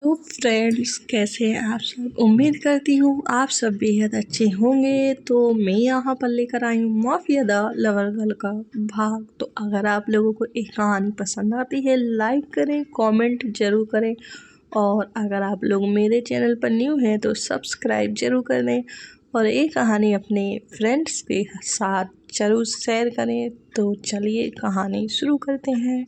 तो फ्रेंड्स, कैसे हैं आप सब। उम्मीद करती हूँ आप सब बेहद अच्छे होंगे। तो मैं यहाँ पर लेकर आई हूँ माफिया द लवर गर्ल का भाग। तो अगर आप लोगों को एक कहानी पसंद आती है, लाइक करें, कमेंट जरूर करें। और अगर आप लोग मेरे चैनल पर न्यू हैं तो सब्सक्राइब जरूर कर दें और ये कहानी अपने फ्रेंड्स के साथ जरूर शेयर करें। तो चलिए कहानी शुरू करते हैं।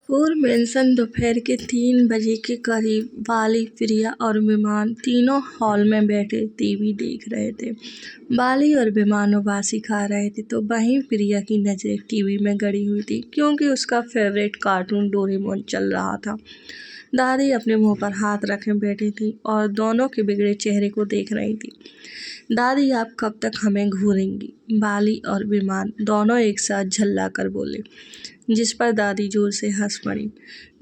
पूर्व मेंशन दोपहर के 3 बजे के करीब बाली, प्रिया और विमान तीनों हॉल में बैठे टीवी देख रहे थे। बाली और विमान उबासी खा रहे थे तो वहीं प्रिया की नज़रें टीवी में गड़ी हुई थी, क्योंकि उसका फेवरेट कार्टून डोरेमोन चल रहा था। दादी अपने मुंह पर हाथ रखे बैठी थी और दोनों के बिगड़े चेहरे को देख रही थी। दादी, आप कब तक हमें घूरेंगी? बाली और विमान दोनों एक साथ झल्ला कर बोले, जिस पर दादी जोर से हंस पड़ी।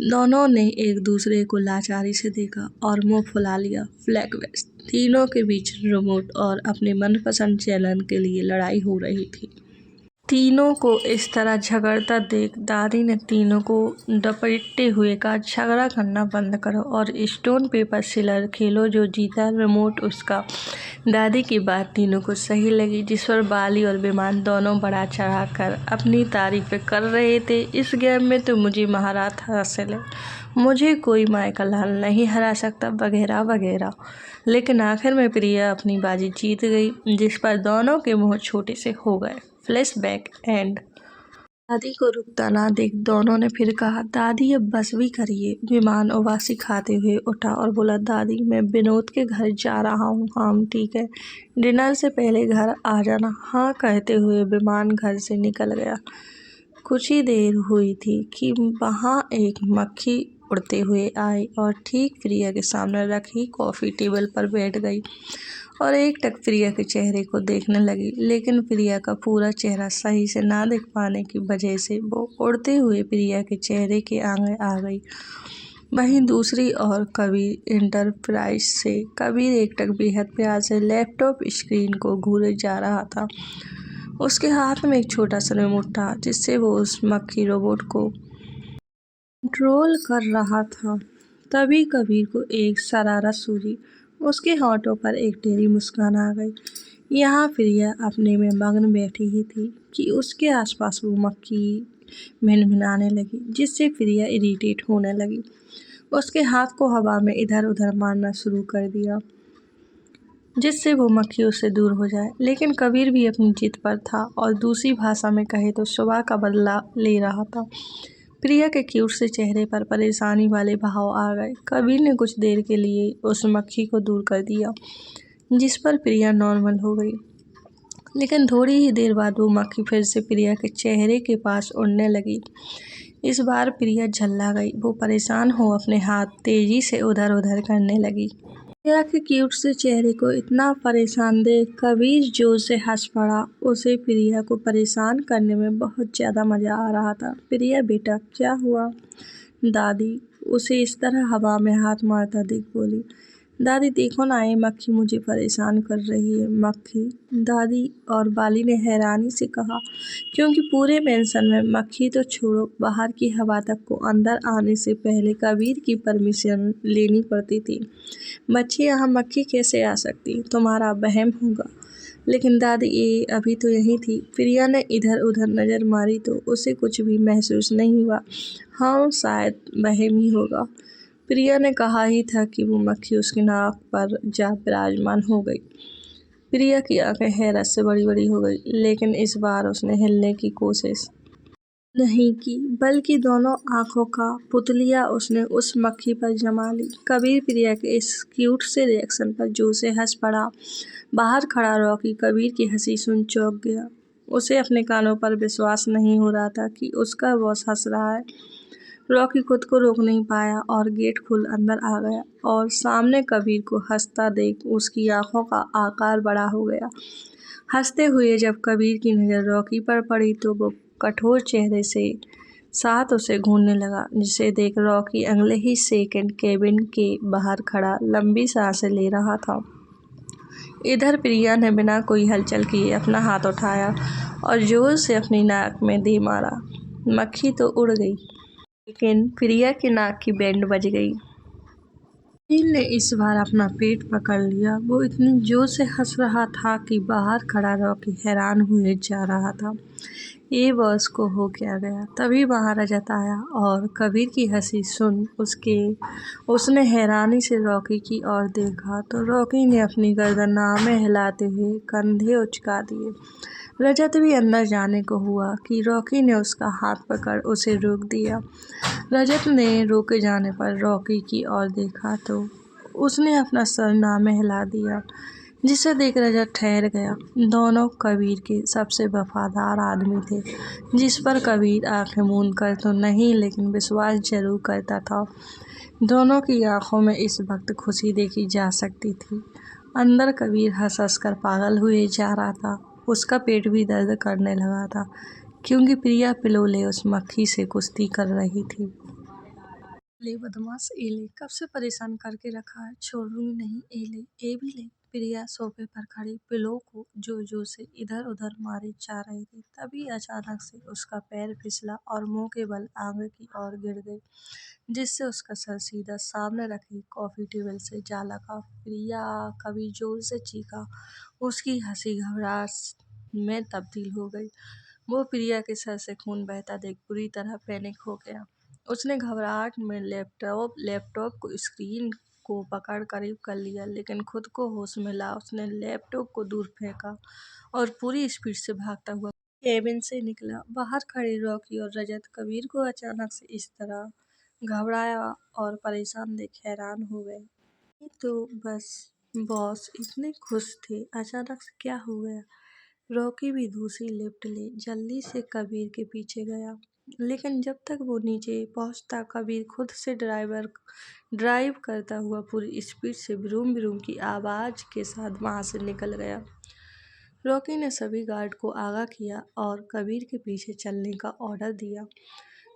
दोनों ने एक दूसरे को लाचारी से देखा और मुंह फुला लिया। फ्लैशबैक, तीनों के बीच रिमोट और अपने मनपसंद चैनल के लिए लड़ाई हो रही थी। तीनों को इस तरह झगड़ता देख दादी ने तीनों को डपटते हुए कहा, झगड़ा करना बंद करो और स्टोन पेपर सिलर खेलो, जो जीता रिमोट उसका। दादी की बात तीनों को सही लगी, जिस पर बाली और विमान दोनों बड़ा चढ़ा कर अपनी तारीफें कर रहे थे। इस गेम में तो मुझे महारत हासिल है, मुझे कोई माइकल नहीं हरा सकता, वगैरह वगैरह। लेकिन आखिर में प्रिया अपनी बाजी जीत गई, जिस पर दोनों के मुंह छोटे से हो गए। Flashback and. दादी को रुकता ना देख दोनों ने फिर कहा, दादी अब बस भी करिए। विमान उबासी खाते हुए उठा और बोला, दादी मैं विनोद के घर जा रहा हूँ। हाँ ठीक है, डिनर से पहले घर आ जाना। हाँ कहते हुए विमान घर से निकल गया। कुछ ही देर हुई थी कि वहाँ एक मक्खी उड़ते हुए आई और ठीक प्रिया के सामने रखी कॉफ़ी टेबल पर बैठ गई और एकटक प्रिया के चेहरे को देखने लगी। लेकिन प्रिया का पूरा चेहरा सही से ना देख पाने की वजह से वो उड़ते हुए प्रिया के चेहरे के आगे आ गई। वहीं दूसरी ओर कबीर इंटरप्राइज से कबीर एकटक बेहद प्यार से लैपटॉप स्क्रीन को घूरे जा रहा था। उसके हाथ में एक छोटा सा रिमोट था, जिससे वो उस मक्खी रोबोट को कंट्रोल कर रहा था। तभी कबीर को एक शरारत सूझी। उसके होठों पर एक टेढ़ी मुस्कान आ गई। यहाँ प्रिया अपने में मग्न बैठी ही थी कि उसके आसपास वो मक्खी भिनभिनाने लगी, जिससे प्रिया इरिटेट होने लगी। उसके हाथ को हवा में इधर उधर मारना शुरू कर दिया, जिससे वो मक्खी उससे दूर हो जाए। लेकिन कबीर भी अपनी जिद पर था और दूसरी भाषा में कहे तो सुबह का बदला ले रहा था। प्रिया के क्यूट से चेहरे पर परेशानी वाले भाव आ गए। कबीर ने कुछ देर के लिए उस मक्खी को दूर कर दिया, जिस पर प्रिया नॉर्मल हो गई। लेकिन थोड़ी ही देर बाद वो मक्खी फिर से प्रिया के चेहरे के पास उड़ने लगी। इस बार प्रिया झल्ला गई। वो परेशान हो अपने हाथ तेजी से उधर उधर करने लगी। प्रिया के क्यूट से चेहरे को इतना परेशान देख कबीर जोर से हंस पड़ा। उसे प्रिया को परेशान करने में बहुत ज़्यादा मज़ा आ रहा था। प्रिया बेटा क्या हुआ? दादी उसे इस तरह हवा में हाथ मारता देख बोली, दादी देखो ना, ये मक्खी मुझे परेशान कर रही है। मक्खी? दादी और बाली ने हैरानी से कहा, क्योंकि पूरे मेंशन में मक्खी तो छोड़ो, बाहर की हवा तक को अंदर आने से पहले कबीर की परमिशन लेनी पड़ती थी। बच्चे, यहाँ मक्खी कैसे आ सकती? तुम्हारा वहम होगा। लेकिन दादी ये अभी तो यहीं थी। प्रिया ने इधर उधर नज़र मारी तो उसे कुछ भी महसूस नहीं हुआ। हाँ शायद वहम ही होगा। प्रिया ने कहा ही था कि वो मक्खी उसकी नाक पर जा विराजमान हो गई। प्रिया की आंखें हैरत से बड़ी बड़ी हो गई, लेकिन इस बार उसने हिलने की कोशिश नहीं की, बल्कि दोनों आंखों का पुतलिया उसने उस मक्खी पर जमा ली। कबीर प्रिया के इस क्यूट से रिएक्शन पर जोर से हंस पड़ा। बाहर खड़ा रॉकी कबीर की हंसी सुन चौंक गया। उसे अपने कानों पर विश्वास नहीं हो रहा था कि उसका बॉस हंस रहा है। रॉकी खुद को रोक नहीं पाया और गेट खुल अंदर आ गया और सामने कबीर को हंसता देख उसकी आंखों का आकार बड़ा हो गया। हंसते हुए जब कबीर की नज़र रॉकी पर पड़ी तो वो कठोर चेहरे से साथ उसे घूरने लगा, जिसे देख रॉकी अगले ही सेकंड केबिन के बाहर खड़ा लंबी सांसें ले रहा था। इधर प्रिया ने बिना कोई हलचल किए अपना हाथ उठाया और जोर से अपनी नाक में दे मारा। मक्खी तो उड़ गई, लेकिन प्रिया की नाक की बैंड बज गई। नील ने इस बार अपना पेट पकड़ लिया। वो इतनी जोर से हंस रहा था कि बाहर खड़ा रॉकी हैरान हुए जा रहा था। ये बॉस को हो क्या गया? तभी वहां रजत आया और कबीर की हंसी सुन उसने हैरानी से रॉकी की ओर देखा तो रॉकी ने अपनी गर्दन में हिलाते हुए कंधे उचका दिए। रजत भी अंदर जाने को हुआ कि रॉकी ने उसका हाथ पकड़ उसे रोक दिया। रजत ने रोके जाने पर रॉकी की ओर देखा तो उसने अपना सर नामे हिला दिया, जिसे देख रजत ठहर गया। दोनों कबीर के सबसे वफादार आदमी थे, जिस पर कबीर आंखें मूंद कर तो नहीं लेकिन विश्वास जरूर करता था। दोनों की आंखों में इस वक्त खुशी देखी जा सकती थी। अंदर कबीर हंस हंस कर पागल हुए जा रहा था। उसका पेट भी दर्द करने लगा था, क्योंकि प्रिया पिलोले उस मक्खी से कुश्ती कर रही थी। ले बदमाश, ए ले, कब से परेशान करके रखा है, छोड़ूंगी नहीं, ए ले, ए भी ले। प्रिया सोफे पर खड़ी पिलो को जोर जोर से इधर उधर मारे जा रही थी। तभी अचानक से उसका पैर फिसला और मुंह के बल आगे की ओर गिर गई, जिससे उसका सर सीधा सामने रखी कॉफी टेबल से जा लगा। प्रिया कभी जोर से चीखा। उसकी हंसी घबराहट में तब्दील हो गई। वो प्रिया के सर से खून बहता देख बुरी तरह पैनिक हो गया। उसने घबराहट में लैपटॉप को स्क्रीन को पकड़ करीब कर लिया, लेकिन खुद को होश में ला उसने लैपटॉप को दूर फेंका और पूरी स्पीड से भागता हुआ केबिन से निकला। बाहर खड़े रॉकी और रजत कबीर को अचानक से इस तरह घबराया और परेशान देख हैरान हो गए। ये तो बस बॉस इतने खुश थे, अचानक से क्या हो गया? रॉकी भी दूसरी लिफ्ट ले जल्दी से कबीर के पीछे गया, लेकिन जब तक वो नीचे पहुंचता कबीर खुद से ड्राइव करता हुआ पूरी स्पीड से ब्रूम ब्रूम की आवाज के साथ वहां से निकल गया। रॉकी ने सभी गार्ड को आगाह किया और कबीर के पीछे चलने का ऑर्डर दिया।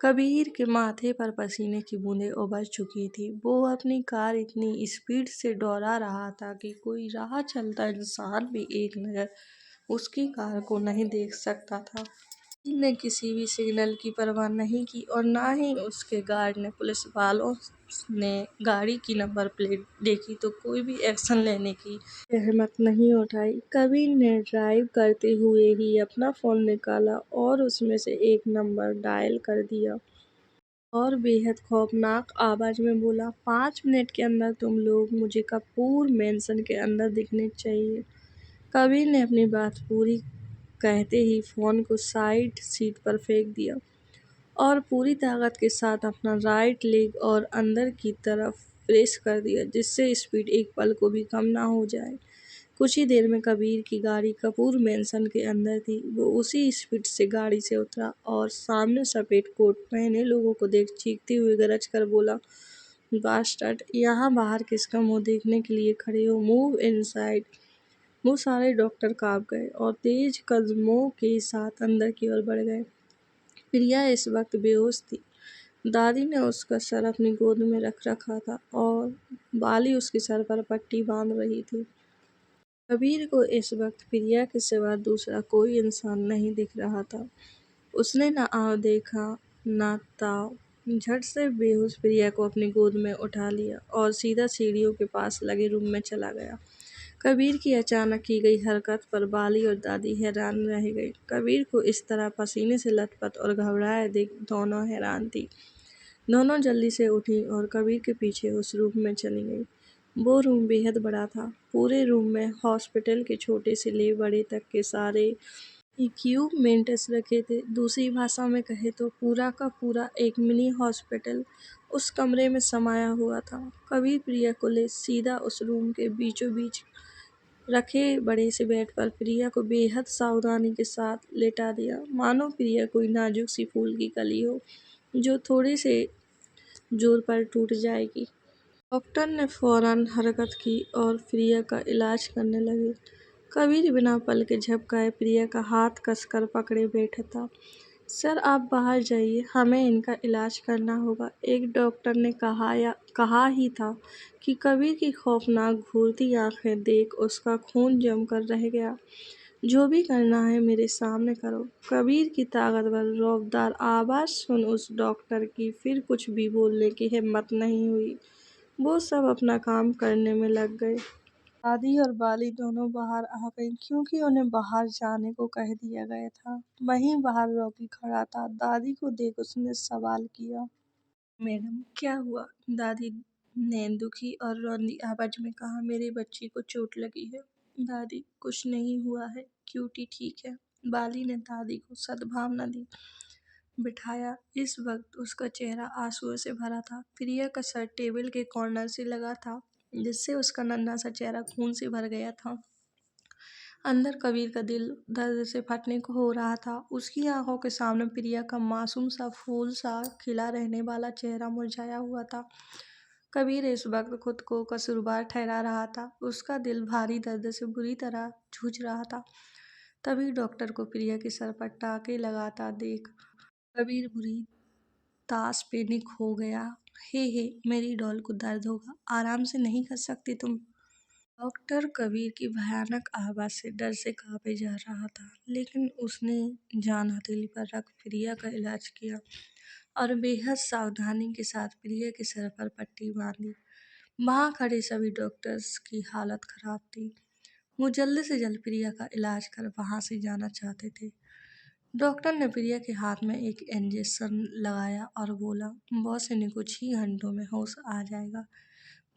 कबीर के माथे पर पसीने की बूंदें उबर चुकी थी। वो अपनी कार इतनी स्पीड से दौड़ा रहा था कि कोई राह चलता इंसान भी एक नज़र उसकी कार को नहीं देख सकता था। ने किसी भी सिग्नल की परवाह नहीं की और ना ही उसके गार्ड ने। पुलिस वालों ने गाड़ी की नंबर प्लेट देखी तो कोई भी एक्शन लेने की हिम्मत नहीं उठाई। कबीर ने ड्राइव करते हुए ही अपना फ़ोन निकाला और उसमें से एक नंबर डायल कर दिया और बेहद खौफनाक आवाज में बोला, 5 मिनट के अंदर तुम लोग मुझे कपूर मैंसन के अंदर दिखने चाहिए। कबीर ने अपनी बात पूरी कहते ही फोन को साइड सीट पर फेंक दिया और पूरी ताकत के साथ अपना राइट लेग और अंदर की तरफ प्रेस कर दिया, जिससे स्पीड एक पल को भी कम ना हो जाए। कुछ ही देर में कबीर की गाड़ी कपूर मैंसन के अंदर थी। वो उसी स्पीड से गाड़ी से उतरा और सामने सफेद कोट पहने लोगों को देख चीखते हुए गरज कर बोला, बास्टर्ड, यहाँ बाहर किसका मुंह देखने के लिए खड़े हो? Move inside. वो सारे डॉक्टर कांप गए और तेज कदमों के साथ अंदर की ओर बढ़ गए। प्रिया इस वक्त बेहोश थी। दादी ने उसका सर अपनी गोद में रख रखा था और बाली उसके सर पर पट्टी बांध रही थी। कबीर को इस वक्त प्रिया के सिवा दूसरा कोई इंसान नहीं दिख रहा था। उसने न आँव देखा न ताव। झट से बेहोश प्रिया को अपनी गोद में उठा लिया और सीधा सीढ़ियों के पास लगे रूम में चला गया। कबीर की अचानक की गई हरकत पर बाली और दादी हैरान रह गई। कबीर को इस तरह पसीने से लथपथ और घबराए देख दोनों हैरान थी। दोनों जल्दी से उठी और कबीर के पीछे उस रूम में चली गई। वो रूम बेहद बड़ा था। पूरे रूम में हॉस्पिटल के छोटे से ले बड़े तक के सारे इक्विपमेंट्स रखे थे। दूसरी भाषा में कहे तो पूरा का पूरा एक मिनी हॉस्पिटल उस कमरे में समाया हुआ था। कबीर प्रिया को ले सीधा उस रूम के बीचों बीच रखे बड़े से बेड पर प्रिया को बेहद सावधानी के साथ लेटा दिया, मानो प्रिया कोई नाजुक सी फूल की कली हो जो थोड़े से जोर पर टूट जाएगी। डॉक्टर ने फौरन हरकत की और प्रिया का इलाज करने लगे। कबीर बिना पल के झपकाए प्रिया का हाथ कसकर पकड़े बैठा था। सर, आप बाहर जाइए, हमें इनका इलाज करना होगा, एक डॉक्टर ने कहा ही था कि कबीर की खौफनाक घूरती आंखें देख उसका खून जमकर रह गया। जो भी करना है मेरे सामने करो। कबीर की ताकतवर रौबदार आवाज़ सुन उस डॉक्टर की फिर कुछ भी बोलने की हिम्मत नहीं हुई। वो सब अपना काम करने में लग गए। दादी और बाली दोनों बाहर आ गईं क्योंकि उन्हें बाहर जाने को कह दिया गया था। वहीं बाहर रॉकी खड़ा था। दादी को देख उसने सवाल किया, मैडम क्या हुआ? दादी ने दुखी और रोंदी आवाज में कहा, मेरी बच्ची को चोट लगी है। दादी, कुछ नहीं हुआ है, क्यूटी ठीक है। बाली ने दादी को सद्भावना दी, बिठाया। इस वक्त उसका चेहरा आंसुओं से भरा था। प्रिया का सर टेबल के कॉर्नर से लगा था, जिससे उसका नन्हा सा चेहरा खून से भर गया था। अंदर कबीर का दिल दर्द से फटने को हो रहा था। उसकी आंखों के सामने प्रिया का मासूम सा फूल सा खिला रहने वाला चेहरा मुरझाया हुआ था। कबीर इस वक्त खुद को कसूरवार ठहरा रहा था। उसका दिल भारी दर्द से बुरी तरह जूझ रहा था। तभी डॉक्टर को प्रिया के सर पर टाँके लगाता देख कबीर बुरी ताश पे निक हो गया। हे मेरी डॉल को दर्द होगा, आराम से नहीं कर सकती तुम? डॉक्टर कबीर की भयानक आवाज से डर से कांपे जा रहा था, लेकिन उसने जान हथेली पर रख प्रिया का इलाज किया और बेहद सावधानी के साथ प्रिया के सर पर पट्टी बांधी। वहां खड़े सभी डॉक्टर्स की हालत खराब थी। वो जल्द से जल्द प्रिया का इलाज कर वहां से जाना चाहते थे। डॉक्टर ने प्रिया के हाथ में एक इंजेक्शन लगाया और बोला, बॉस इन्हें कुछ ही घंटों में होश आ जाएगा।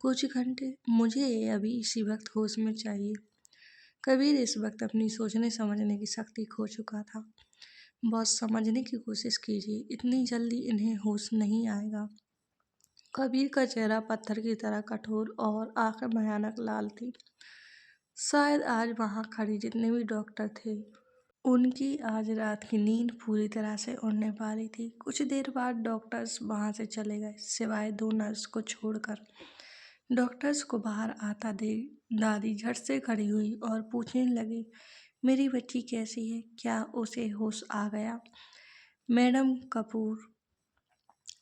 कुछ घंटे? मुझे अभी इसी वक्त होश में चाहिए। कबीर इस वक्त अपनी सोचने समझने की शक्ति खो चुका था। बॉस समझने की कोशिश कीजिए, इतनी जल्दी इन्हें होश नहीं आएगा। कबीर का चेहरा पत्थर की तरह कठोर और आंखें भयानक लाल थी। शायद आज वहां खड़े जितने भी डॉक्टर थे, उनकी आज रात की नींद पूरी तरह से उड़ने वाली थी। कुछ देर बाद डॉक्टर्स वहां से चले गए, सिवाय 2 नर्स को छोड़कर। डॉक्टर्स को बाहर आता देख दादी झट से खड़ी हुई और पूछने लगी, मेरी बच्ची कैसी है? क्या उसे होश आ गया? मैडम कपूर,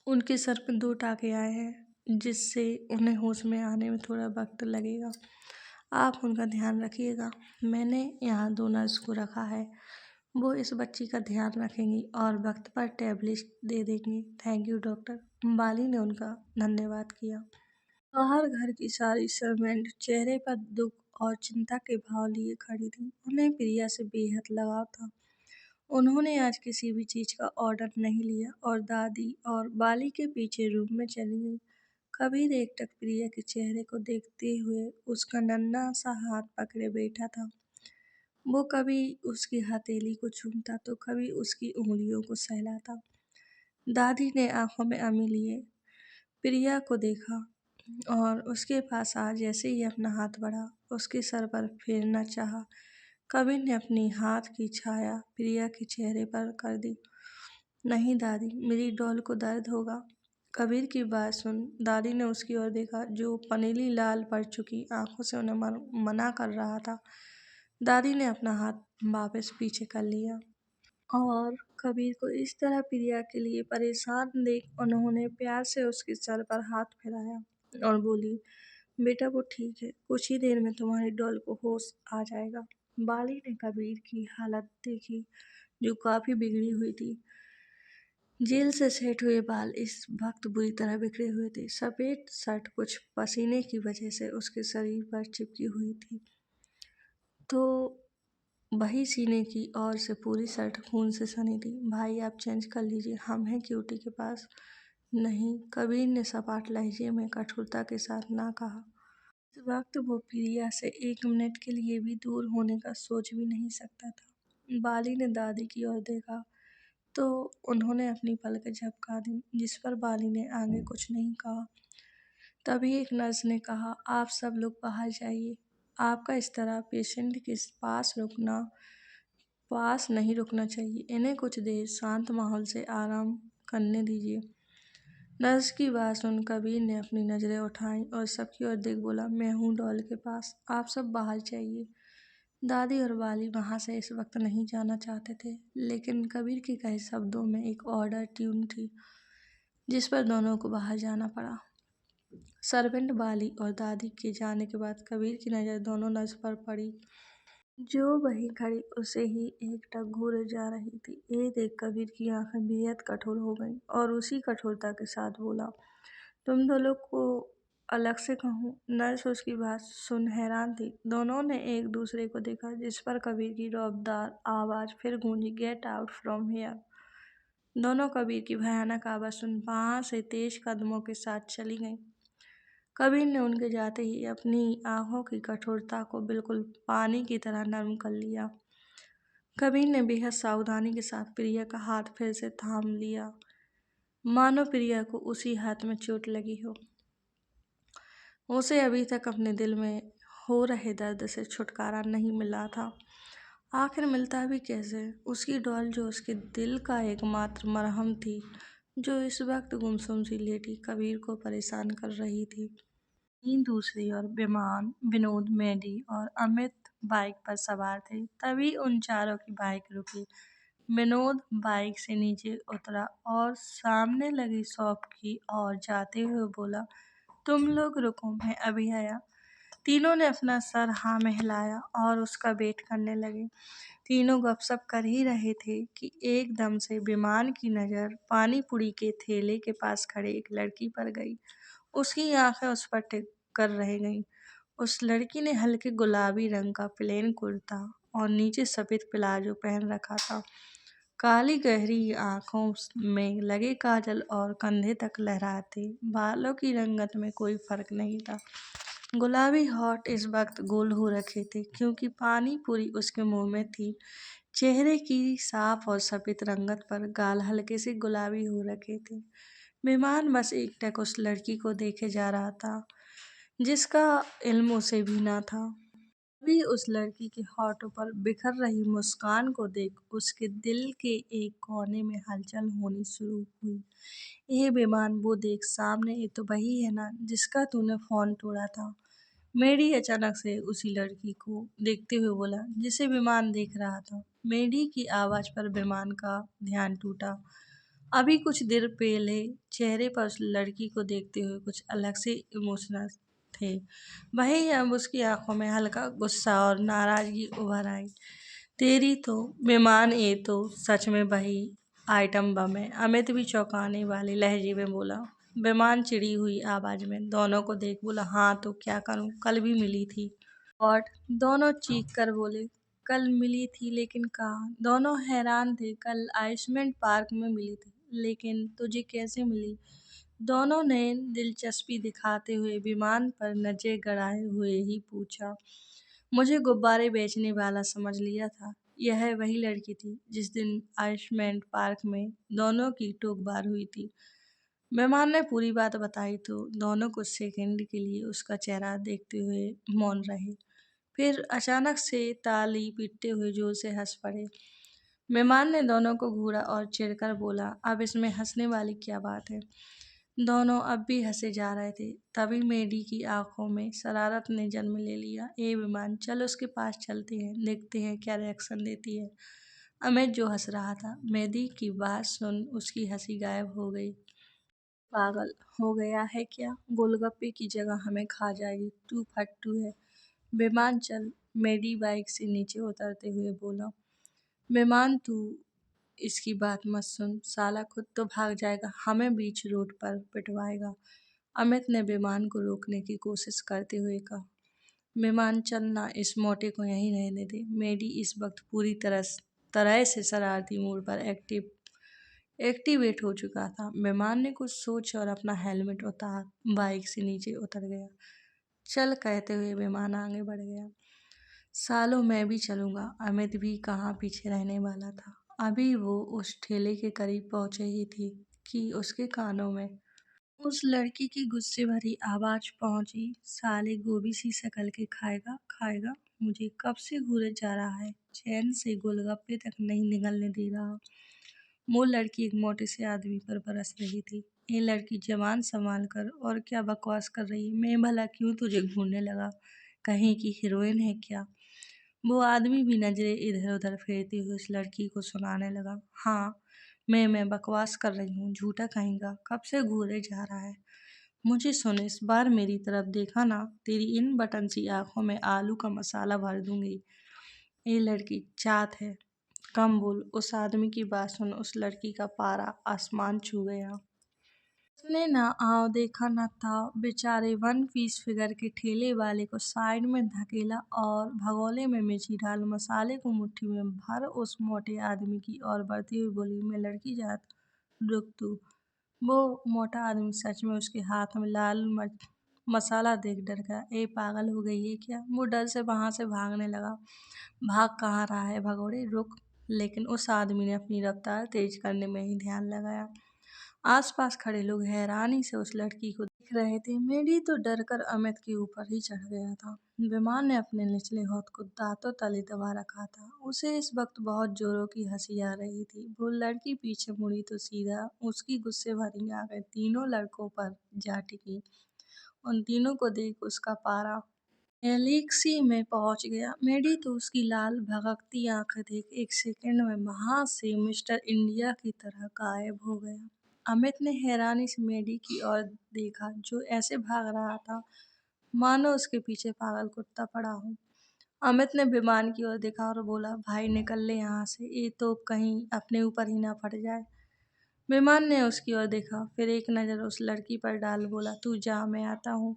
उनके सर पर 2 टाँके आए हैं, जिससे उन्हें होश में आने में थोड़ा वक्त लगेगा। आप उनका ध्यान रखिएगा। मैंने यहाँ 2 नर्स को रखा है, वो इस बच्ची का ध्यान रखेंगी और वक्त पर टैबलेट दे देंगी। Thank you doctor. बाली ने उनका धन्यवाद किया। बाहर घर की सारी सर्वेंट चेहरे पर दुख और चिंता के भाव लिए खड़ी थी। उन्हें प्रिया से बेहद लगाव था। उन्होंने आज किसी भी चीज का ऑर्डर नहीं लिया और दादी और बाली के पीछे रूम में चली गई। कबीर एकटक प्रिया के चेहरे को देखते हुए उसका नन्हा सा हाथ पकड़े बैठा था। वो कभी उसकी हथेली को चूमता तो कभी उसकी उंगलियों को सहलाता। दादी ने आंखों में आंसू लिए प्रिया को देखा और उसके पास आ जैसे ही अपना हाथ बढ़ा उसके सर पर फेरना चाहा। कबीर ने अपनी हाथ की छाया प्रिया के चेहरे पर कर दी। नहीं दादी, मेरी डॉल को दर्द होगा। कबीर की बात सुन दादी ने उसकी ओर देखा, जो पनीली लाल पड़ चुकी आंखों से उन्हें मना कर रहा था। दादी ने अपना हाथ वापस पीछे कर लिया और कबीर को इस तरह प्रिया के लिए परेशान देख उन्होंने प्यार से उसके सर पर हाथ फिराया और बोली, बेटा वो ठीक है, कुछ ही देर में तुम्हारी डॉल को होश आ जाएगा। बाली ने कबीर की हालत देखी, जो काफी बिगड़ी हुई थी। जेल से सेट हुए बाल इस वक्त बुरी तरह बिखरे हुए थे। सफेद शर्ट कुछ पसीने की वजह से उसके शरीर पर चिपकी हुई थी, तो वही सीने की ओर से पूरी शर्ट खून से सनी थी। भाई आप चेंज कर लीजिए, हम हैं क्यूटी के पास। नहीं, कबीर ने सपाट लहजे में कठोरता के साथ ना कहा। इस वक्त वो प्रिया से 1 मिनट के लिए भी दूर होने का सोच भी नहीं सकता था। बाली ने दादी की ओर देखा तो उन्होंने अपनी पलकें झपका दी, जिस पर बाली ने आगे कुछ नहीं कहा। तभी एक नर्स ने कहा, आप सब लोग बाहर जाइए। आपका इस तरह पेशेंट के पास नहीं रुकना चाहिए। इन्हें कुछ देर शांत माहौल से आराम करने दीजिए। नर्स की बात सुन कबीर ने अपनी नज़रें उठाईं और सबकी ओर देख बोला, मैं हूँ डॉल के पास, आप सब बाहर जाइए। दादी और बाली वहां से इस वक्त नहीं जाना चाहते थे, लेकिन कबीर के कहे शब्दों में एक ऑर्डर ट्यून थी, जिस पर दोनों को बाहर जाना पड़ा। सर्वेंट बाली और दादी के जाने के बाद कबीर की नज़र दोनों नर्स पर पड़ी, जो वहीं खड़ी उसे ही एकटक घूरे जा रही थी। ये देख कबीर की आंखें बेहद कठोर हो गईं और उसी कठोरता के साथ बोला, तुम दो लोग को अलग से कहूँ, नर्स उसकी बात सुन हैरान थी। दोनों ने एक दूसरे को देखा, जिस पर कबीर की रौबदार आवाज़ फिर गूंजी, गेट आउट फ्रॉम हियर। दोनों कबीर की भयानक आवाज़ सुन वहाँ से तेज कदमों के साथ चली गईं। कबीर ने उनके जाते ही अपनी आंखों की कठोरता को बिल्कुल पानी की तरह नरम कर लिया। कबीर ने बेहद सावधानी के साथ प्रिया का हाथ फिर से थाम लिया, मानो प्रिया को उसी हाथ में चोट लगी हो। उसे अभी तक अपने दिल में हो रहे दर्द से छुटकारा नहीं मिला था। आखिर मिलता भी कैसे? उसकी डॉल जो उसके दिल का एकमात्र मरहम थी, जो इस वक्त गुमसुम सी लेटी कबीर को परेशान कर रही थी। वहीं दूसरी ओर विमान, विनोद, मैडी और अमित बाइक पर सवार थे। तभी उन चारों की बाइक रुकी। विनोद बाइक से नीचे उतरा और सामने लगी शॉप की ओर जाते हुए बोला, तुम लोग रुको, मैं अभी आया। तीनों ने अपना सर हाँ में हिलाया और उसका वेट करने लगे। तीनों गपशप कर ही रहे थे कि एकदम से विमान की नज़र पानी पूरी के ठेले के पास खड़े एक लड़की पर गई। उसकी आंखें उस पर टिक कर रह गईं। उस लड़की ने हल्के गुलाबी रंग का प्लेन कुर्ता और नीचे सफ़ेद प्लाजो पहन रखा था। काली गहरी आंखों में लगे काजल और कंधे तक लहराते बालों की रंगत में कोई फर्क नहीं था। गुलाबी होठ इस वक्त गोल हो रखे थे क्योंकि पानी पूरी उसके मुंह में थी। चेहरे की साफ और सफेद रंगत पर गाल हल्के से गुलाबी हो रखे थे। विमान बस एकटक उस लड़की को देखे जा रहा था, जिसका इल्म उसे भी ना था। तभी उस लड़की के होठों पर बिखर रही मुस्कान को देख उसके दिल के एक कोने में हलचल होनी शुरू हुई। ये बेमान, वो देख सामने, ये तो वही है ना जिसका तूने फोन तोड़ा था। मेडी अचानक से उसी लड़की को देखते हुए बोला, जिसे विमान देख रहा था। मेडी की आवाज पर विमान का ध्यान टूटा। अभी कुछ देर पहले चेहरे पर उस लड़की को देखते हुए कुछ अलग से इमोशनल थे, वही अब उसकी आंखों में हल्का गुस्सा और नाराजगी उभर आई। तेरी तो विमान, ये तो सच में वही आइटम बम है, अमित भी चौंकाने वाले लहजे में बोला। विमान चिड़ी हुई आवाज में दोनों को देख बोला, हाँ तो क्या करूं, कल भी मिली थी। और दोनों चीख कर बोले, कल मिली थी लेकिन कहाँ? दोनों हैरान थे। कल आइसमेंट पार्क में मिली थी, लेकिन तुझे कैसे मिली? दोनों ने दिलचस्पी दिखाते हुए विमान पर नजर गड़ाए हुए ही पूछा। मुझे गुब्बारे बेचने वाला समझ लिया था। यह वही लड़की थी जिस दिन आइसमेंट पार्क में दोनों की टोकबार हुई थी। मेहमान ने पूरी बात बताई तो दोनों कुछ सेकंड के लिए उसका चेहरा देखते हुए मौन रहे। फिर अचानक से ताली पीटते हुए जोर से हंस पड़े। मेहमान ने दोनों को घूरा और चिढ़कर बोला, अब इसमें हंसने वाली क्या बात है? दोनों अब भी हंसे जा रहे थे। तभी मेडी की आंखों में शरारत ने जन्म ले लिया। ए विमान, चल उसके पास चलते हैं, देखते हैं क्या रिएक्शन देती है। अमित जो हंस रहा था, मेडी की बात सुन उसकी हंसी गायब हो गई। पागल हो गया है क्या? गोलगप्पे की जगह हमें खा जाएगी, तू फट्टू है। विमान चल, मेडी बाइक से नीचे उतरते हुए बोला। विमान, तू इसकी बात मत सुन, साला खुद तो भाग जाएगा, हमें बीच रोड पर पिटवाएगा। अमित ने विमान को रोकने की कोशिश करते हुए कहा। विमान, चलना, इस मोटे को यहीं रहने दे। मेडी इस वक्त पूरी तरह से शरारती मूड पर एक्टिवेट हो चुका था। विमान ने कुछ सोच और अपना हेलमेट उतार बाइक से नीचे उतर गया। चल कहते हुए विमान आगे बढ़ गया। सालों मैं भी चलूंगा, अमित भी कहाँ पीछे रहने वाला था। अभी वो उस ठेले के करीब पहुंचे ही थी कि उसके कानों में उस लड़की की गुस्से भरी आवाज पहुंची, साले गोभी सी शक्ल के खाएगा खाएगा, मुझे कब से घूरे जा रहा है, चैन से गोलगप्पे तक नहीं निगलने दे रहा। वो लड़की एक मोटे से आदमी पर बरस रही थी। ये लड़की जवान संभाल कर, और क्या बकवास कर रही है, मैं भला क्यों तुझे घूरने लगा, कहीं की हीरोइन है क्या? वो आदमी भी नजरें इधर उधर फेरते हुए उस लड़की को सुनाने लगा। हाँ, मैं बकवास कर रही हूँ, झूठा कहेगा, कब से घूरे जा रहा है। मुझे सुन, इस बार मेरी तरफ देखा ना, तेरी इन बटन सी आंखों में आलू का मसाला भर दूंगी। ये लड़की चाट है, कम बोल। उस आदमी की बात सुन उस लड़की का पारा आसमान छू गया। उसने ना आओ देखा न था, बेचारे वन पीस फिगर के ठेले वाले को साइड में धकेला और भगोले में मिर्ची डाल मसाले को मुट्ठी में भर उस मोटे आदमी की ओर बढ़ती हुई बोली, मैं लड़की जात, रुक तू। वो मोटा आदमी सच में उसके हाथ में लाल मर्च मसाला देख डर गया। ए पागल हो गई है क्या? वो डर से वहां से भागने लगा। भाग कहाँ रहा है भगोड़े, रुक। लेकिन उस आदमी ने अपनी रफ्तार तेज करने में ही ध्यान लगाया। आसपास खड़े लोग हैरानी से उस लड़की को देख रहे थे। मेरी तो डर कर अमित के ऊपर ही चढ़ गया था। विमान ने अपने निचले होठ को दांतों तले दबा रखा था। उसे इस वक्त बहुत जोरों की हंसी आ रही थी। वो लड़की पीछे मुड़ी तो सीधा उसकी गुस्से भरी आंखें तीनों लड़कों पर जा टिकी। उन तीनों को देख उसका पारा गैलेक्सी में पहुंच गया। मेरी तो उसकी लाल भगकती आंखें देख एक सेकंड में वहां से मिस्टर इंडिया की तरह गायब हो गया। अमित ने हैरानी से मेडी की ओर देखा जो ऐसे भाग रहा था मानो उसके पीछे पागल कुत्ता पड़ा हो। अमित ने विमान की ओर देखा और बोला, भाई निकल ले यहाँ से, ये तो कहीं अपने ऊपर ही ना फट जाए। विमान ने उसकी ओर देखा, फिर एक नज़र उस लड़की पर डाल बोला, तू जा, मैं आता हूँ।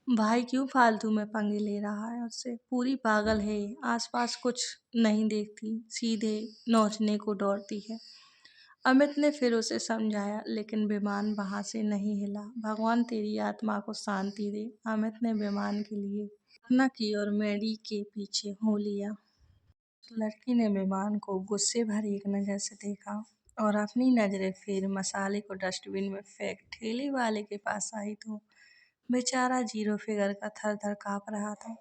भाई क्यों फालतू में पंगे ले रहा है उससे, पूरी पागल है ये, आसपास कुछ नहीं देखती, सीधे नोचने को दौड़ती है। अमित ने फिर उसे समझाया लेकिन विमान वहां से नहीं हिला। भगवान तेरी आत्मा को शांति दे। अमित ने विमान के लिए प्रार्थना की और मैडी के पीछे हो लिया। लड़की ने विमान को गुस्से भरी एक नज़र से देखा और अपनी नज़रें फिर मसाले को डस्टबिन में फेंक ठेले वाले के पास आई तो बेचारा जीरो फिगर का थर थर काँप रहा था।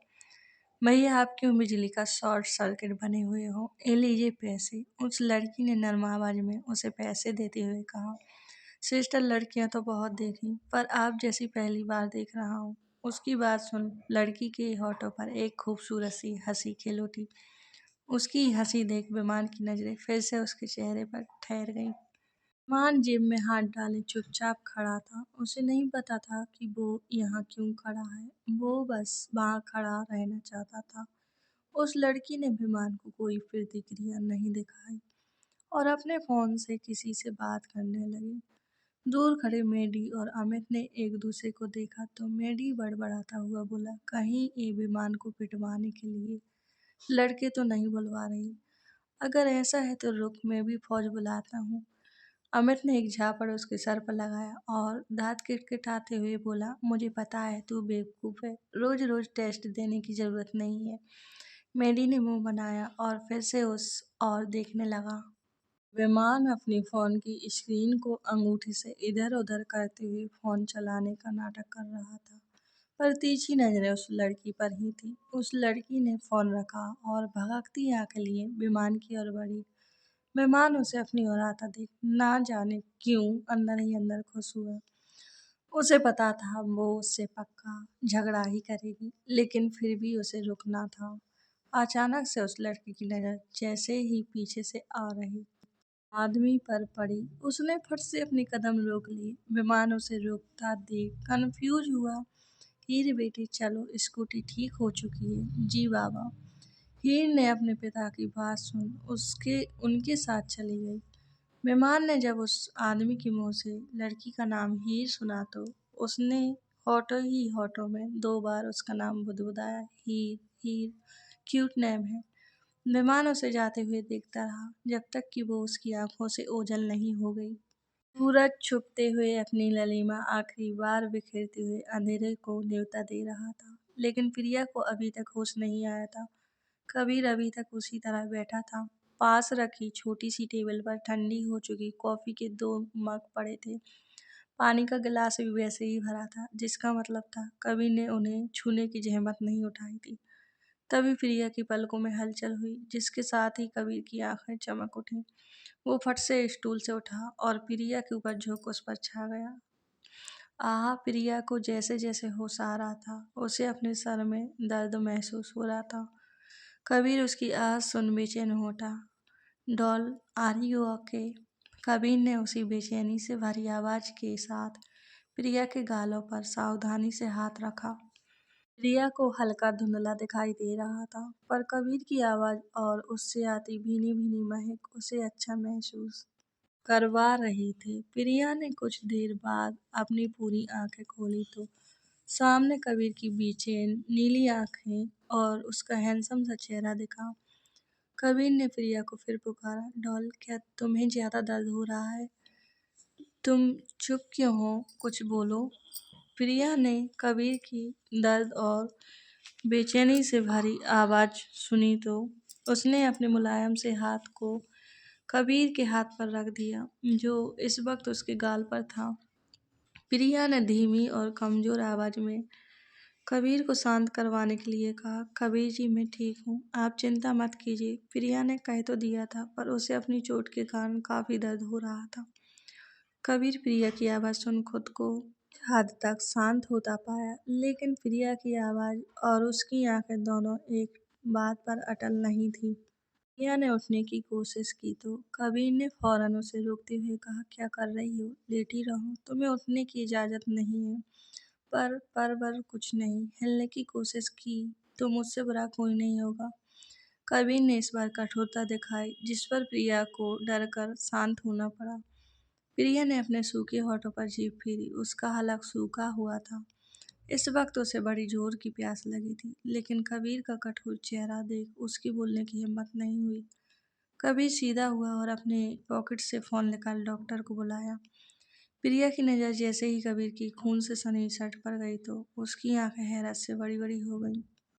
भैया आप क्यों बिजली का शॉर्ट सर्किट बने हुए हो? ये लीजिए पैसे। उस लड़की ने नर्म आवाज में उसे पैसे देते हुए कहा। सिस्टर लड़कियां तो बहुत देखी पर आप जैसी पहली बार देख रहा हूँ। उसकी बात सुन लड़की के होठों पर एक खूबसूरत सी हंसी खिल उठी। उसकी हंसी देख विमान की नजरें फिर से उसके चेहरे पर ठहर गईं। मान जेब में हाथ डाले चुपचाप खड़ा था। उसे नहीं पता था कि वो यहाँ क्यों खड़ा है। वो बस वहाँ खड़ा रहना चाहता था। उस लड़की ने विमान को कोई प्रतिक्रिया नहीं दिखाई और अपने फोन से किसी से बात करने लगी। दूर खड़े मेडी और अमित ने एक दूसरे को देखा तो मेडी बड़बड़ाता हुआ बोला, कहीं ये विमान को पिटवाने के लिए लड़के तो नहीं बुलवा रही। अगर ऐसा है तो रुक, मैं भी फौज बुलाता हूँ। अमित ने एक झापड़ उसके सर पर लगाया और दांत किटकिटाते हुए बोला, मुझे पता है तू बेवकूफ़ है, रोज रोज टेस्ट देने की ज़रूरत नहीं है। मेडी ने मुंह बनाया और फिर से उस और देखने लगा। विमान अपनी फ़ोन की स्क्रीन को अंगूठे से इधर उधर करते हुए फ़ोन चलाने का नाटक कर रहा था पर तिरछी नज़रें उस लड़की पर ही थी। उस लड़की ने फ़ोन रखा और भड़कती आंखें लिए विमान की ओर बढ़ी। मेहमान उसे अपनी ओर आता देख ना जाने क्यों अंदर ही अंदर खुश हुआ। उसे पता था वो उससे पक्का झगड़ा ही करेगी लेकिन फिर भी उसे रुकना था। अचानक से उस लड़की की नज़र जैसे ही पीछे से आ रही आदमी पर पड़ी, उसने फट से अपने कदम रोक लिए। विमान उसे रोकता देख कंफ्यूज हुआ। हीर बेटी चलो, स्कूटी ठीक हो चुकी है। जी बाबा। हीर ने अपने पिता की बात सुन उसके उनके साथ चली गई। मेहमान ने जब उस आदमी के मुंह से लड़की का नाम हीर सुना तो उसने होठों ही होठों में 2 बार उसका नाम बुदबुदाया, हीर हीर। क्यूट नेम है। मेहमान उसे जाते हुए देखता रहा जब तक कि वो उसकी आंखों से ओझल नहीं हो गई। सूरज छुपते हुए अपनी ललीमा आखिरी बार बिखेरते हुए अंधेरे को न्योता दे रहा था लेकिन प्रिया को अभी तक होश नहीं आया था। कबीर अभी तक उसी तरह बैठा था। पास रखी छोटी सी टेबल पर ठंडी हो चुकी कॉफी के 2 मग पड़े थे। पानी का गिलास भी वैसे ही भरा था जिसका मतलब था कबीर ने उन्हें छूने की जहमत नहीं उठाई थी। तभी प्रिया की पलकों में हलचल हुई जिसके साथ ही कबीर की आंखें चमक उठी। वो फट से स्टूल से उठा और प्रिया के ऊपर झुक उस पर छा गया। आहा, प्रिया को जैसे जैसे होश आ रहा था उसे अपने सर में दर्द महसूस हो रहा था। कबीर उसकी आवाज़ सुन बेचैन हो उठा। Doll, are you okay? Kabir ने उसी बेचैनी से भरी आवाज़ के साथ प्रिया के गालों पर सावधानी से हाथ रखा। प्रिया को हल्का धुंधला दिखाई दे रहा था पर कबीर की आवाज़ और उससे आती भीनी भीनी महक उसे अच्छा महसूस करवा रहे थे। प्रिया ने कुछ देर बाद अपनी पूरी आंखें खोली तो सामने कबीर की बेचैन नीली आंखें और उसका हैंडसम सा चेहरा दिखा। कबीर ने प्रिया को फिर पुकारा, डॉल, क्या तुम्हें ज्यादा दर्द हो रहा है? तुम चुप क्यों हो? कुछ बोलो। प्रिया ने कबीर की दर्द और बेचैनी से भरी आवाज सुनी तो उसने अपने मुलायम से हाथ को कबीर के हाथ पर रख दिया, जो इस वक्त उसके गाल पर था। प्रिया ने धीमी और कमजोर आवाज में कबीर को शांत करवाने के लिए कहा, कबीर जी, मैं ठीक हूँ, आप चिंता मत कीजिए। प्रिया ने कह तो दिया था, पर उसे अपनी चोट के कारण काफी दर्द हो रहा था। कबीर प्रिया की आवाज़ सुन खुद को हद तक शांत होता पाया, लेकिन प्रिया की आवाज़ और उसकी आंखें दोनों एक बात पर अटल नहीं थी। प्रिया ने उठने की कोशिश की तो कबीर ने फौरन उसे रोकते हुए कहा, क्या कर रही हो? लेटी रहो, तुम्हें उठने की इजाज़त नहीं है। पर कुछ नहीं, हिलने की कोशिश की तो मुझसे बुरा कोई नहीं होगा। कबीर ने इस बार कठोरता दिखाई, जिस पर प्रिया को डर कर शांत होना पड़ा। प्रिया ने अपने सूखे होठों पर जीभ फेरी, उसका हलक सूखा हुआ था। इस वक्त उसे बड़ी जोर की प्यास लगी थी, लेकिन कबीर का कठोर चेहरा देख उसकी बोलने की हिम्मत नहीं हुई। कबीर सीधा हुआ और अपने पॉकेट से फ़ोन निकाल डॉक्टर को बुलाया। प्रिया की नज़र जैसे ही कबीर की खून से सनी शर्ट पर गई तो उसकी आंखें हैरत से बड़ी बड़ी हो गईं।